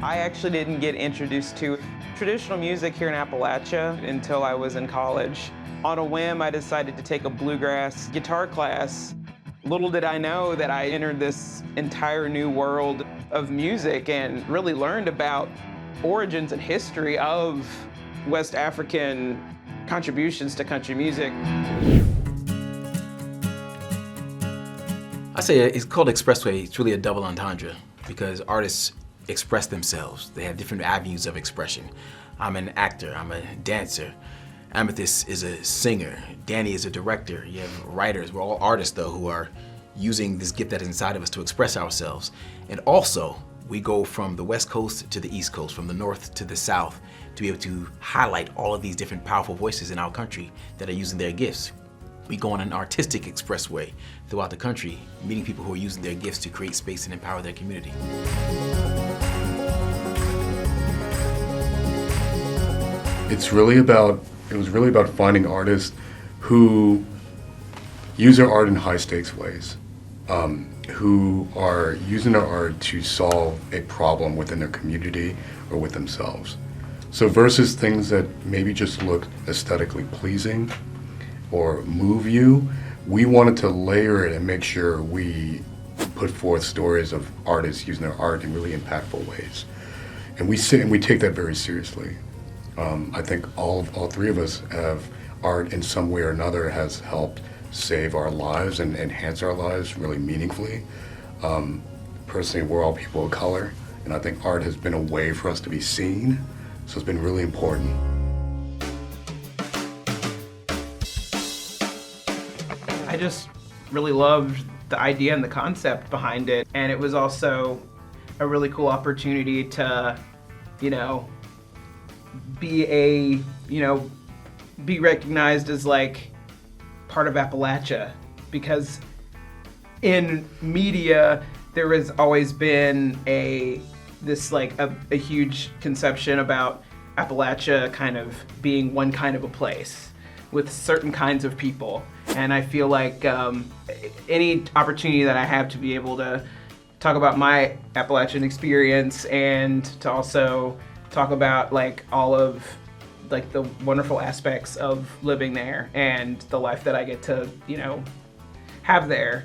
I actually didn't get introduced to traditional music here in Appalachia until I was in college. On a whim, I decided to take a bluegrass guitar class. Little did I know that I entered this entire new world of music and really learned about origins and history of West African contributions to country music. I say it's called Expressway. It's really a double entendre because artists express themselves. They have different avenues of expression. I'm an actor, I'm a dancer. Amethyst is a singer. Danny is a director. You have writers. We're all artists though who are using this gift that is inside of us to express ourselves. And also, we go from the West Coast to the East Coast, from the North to the South, to be able to highlight all of these different powerful voices in our country that are using their gifts. We go on an artistic expressway throughout the country, meeting people who are using their gifts to create space and empower their community. It was really about finding artists who use their art in high stakes ways, who are using their art to solve a problem within their community or with themselves. So versus things that maybe just look aesthetically pleasing or move you, we wanted to layer it and make sure we put forth stories of artists using their art in really impactful ways. And we take that very seriously. I think all three of us have art in some way or another has helped save our lives and enhance our lives really meaningfully. Personally, we're all people of color, and I think art has been a way for us to be seen, so it's been really important. I just really loved the idea and the concept behind it, and it was also a really cool opportunity to, be recognized as like part of Appalachia, because in media there has always been a huge conception about Appalachia kind of being one kind of a place with certain kinds of people, and I feel like any opportunity that I have to be able to talk about my Appalachian experience and to also talk about like all of like the wonderful aspects of living there and the life that I get to, have there.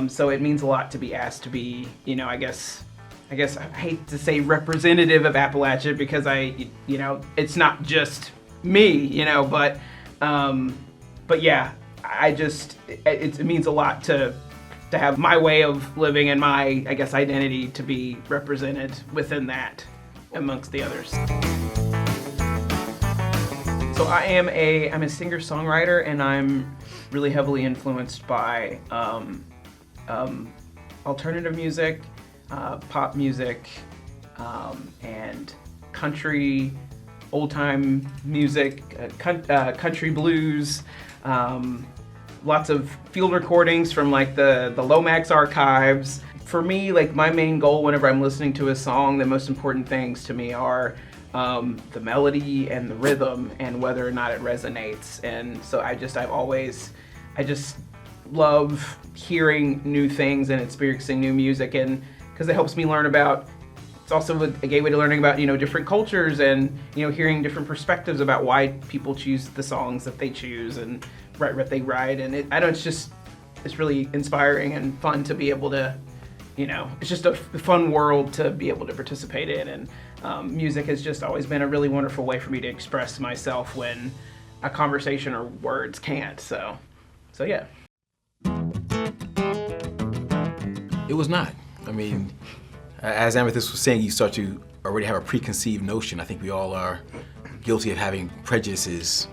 So it means a lot to be asked to be, I guess I hate to say representative of Appalachia because it's not just me, but yeah, it means a lot to have my way of living and my, identity to be represented within that amongst the others. So I'm a singer-songwriter, and I'm really heavily influenced by alternative music, pop music, and country, old-time music, country blues, lots of field recordings from like the Lomax archives. For me, like my main goal whenever I'm listening to a song, the most important things to me are the melody and the rhythm and whether or not it resonates. And so I just love hearing new things and experiencing new music, and because it helps me learn about, it's also a gateway to learning about, different cultures and, hearing different perspectives about why people choose the songs that they choose and write what they write. And it's really inspiring and fun to be able to, it's just a fun world to be able to participate in. And music has just always been a really wonderful way for me to express myself when a conversation or words can't. So yeah. It was not. I mean, as Amethyst was saying, you start to already have a preconceived notion. I think we all are guilty of having prejudices,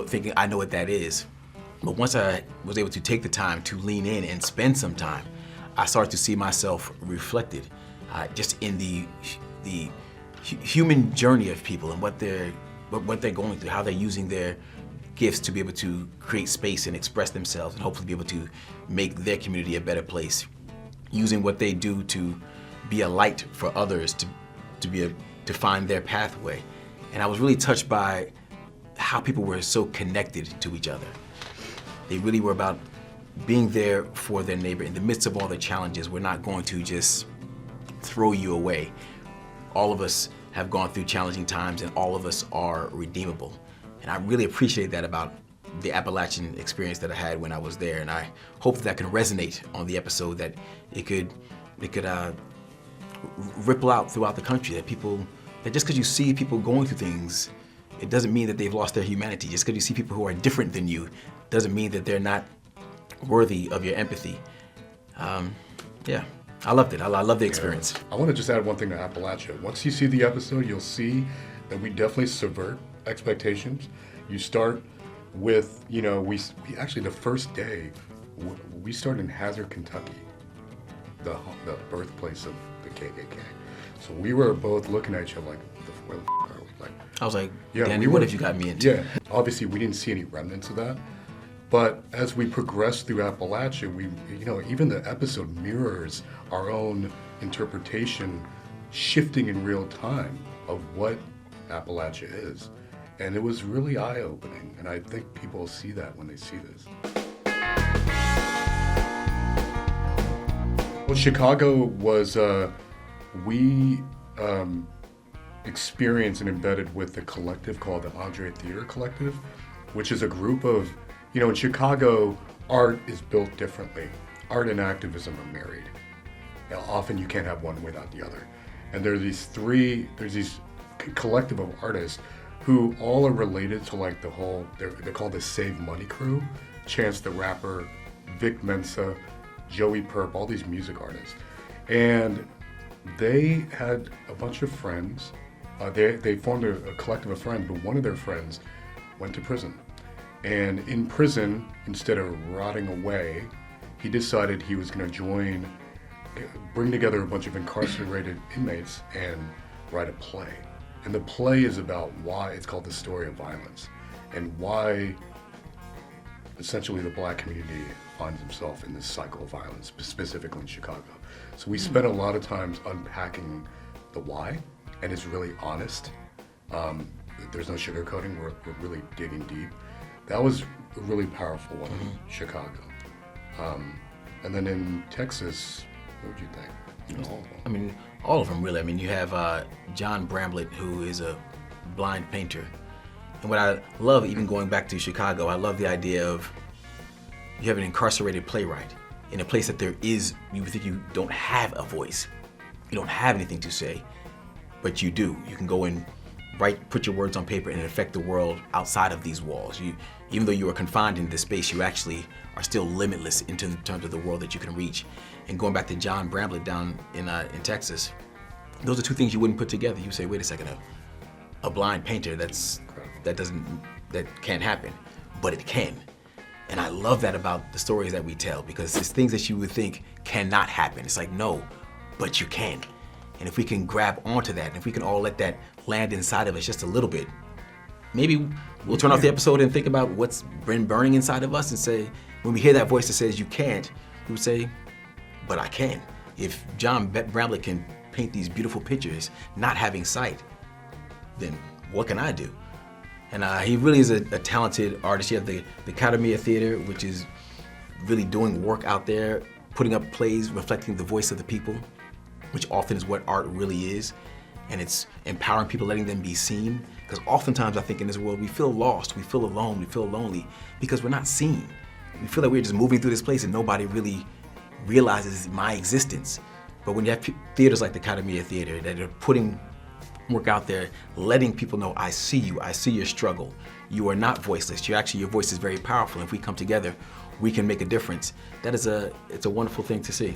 thinking I know what that is. But once I was able to take the time to lean in and spend some time, I started to see myself reflected just in the human journey of people and what they're going through, how they're using their gifts to be able to create space and express themselves and hopefully be able to make their community a better place, using what they do to be a light for others to find their pathway. And I was really touched by how people were so connected to each other. They really were about being there for their neighbor in the midst of all the challenges. We're not going to just throw you away. all of us have gone through challenging times and all of us are redeemable. And I really appreciate that about the Appalachian experience that I had when I was there. And I hope that can resonate on the episode, that it could ripple out throughout the country, that just because you see people going through things, it doesn't mean that they've lost their humanity. Just because you see people who are different than you doesn't mean that they're not worthy of your empathy. Yeah, I loved it. I love the experience. I want to just add one thing to Appalachia. Once you see the episode, you'll see that we definitely subvert expectations. You start with, we actually, the first day, we started in Hazard, Kentucky, the birthplace of the KKK. So we were both looking at each other like, where the f*** are we? Like, I was like, yeah, Danny, what have you got me into? Yeah, obviously we didn't see any remnants of that. But as we progress through Appalachia, even the episode mirrors our own interpretation, shifting in real time of what Appalachia is. And it was really eye-opening, and I think people will see that when they see this. Well, Chicago was, we experienced and embedded with a collective called the Andre Theater Collective, which is a group of, in Chicago, art is built differently. Art and activism are married. Often you can't have one without the other. And there's these collective of artists who all are related to like the whole, they're called the Save Money crew. Chance the Rapper, Vic Mensa, Joey Perp, all these music artists. And they had a bunch of friends. They formed a collective of friends, but one of their friends went to prison. And in prison, instead of rotting away, he decided he was going to bring together a bunch of incarcerated inmates and write a play. And the play is about why, it's called The Story of Violence, and why essentially the black community finds himself in this cycle of violence, specifically in Chicago. So we spent a lot of times unpacking the why, and it's really honest. There's no sugarcoating, we're really digging deep. That was a really powerful one in Chicago. And then in Texas, what would you think? All of them. I mean, all of them really. I mean, you have John Bramblett, who is a blind painter. And what I love, even going back to Chicago, I love the idea of you have an incarcerated playwright in a place that you think you don't have a voice. You don't have anything to say, but you do. You can go and put your words on paper and affect the world outside of these walls. Even though you are confined in this space, you actually are still limitless in terms of the world that you can reach. And going back to John Bramblett down in Texas, those are two things you wouldn't put together. You say, wait a second, a blind painter, that can't happen, but it can. And I love that about the stories that we tell, because it's things that you would think cannot happen. It's like, no, but you can. And if we can grab onto that, and if we can all let that land inside of us just a little bit, maybe we'll turn off the episode and think about what's been burning inside of us and say, when we hear that voice that says you can't, we would say, but I can. If John Bramblett can paint these beautiful pictures, not having sight, then what can I do? And he really is a talented artist. You have the Academy of Theater, which is really doing work out there, putting up plays reflecting the voice of the people, which often is what art really is. And it's empowering people, letting them be seen. Because oftentimes I think in this world we feel lost, we feel alone, we feel lonely because we're not seen. We feel that we're just moving through this place and nobody really realizes my existence. But when you have theaters like the Academy of Theater that are putting work out there, letting people know, I see you, I see your struggle. You are not voiceless. Your voice is very powerful. If we come together, we can make a difference. It's a wonderful thing to see.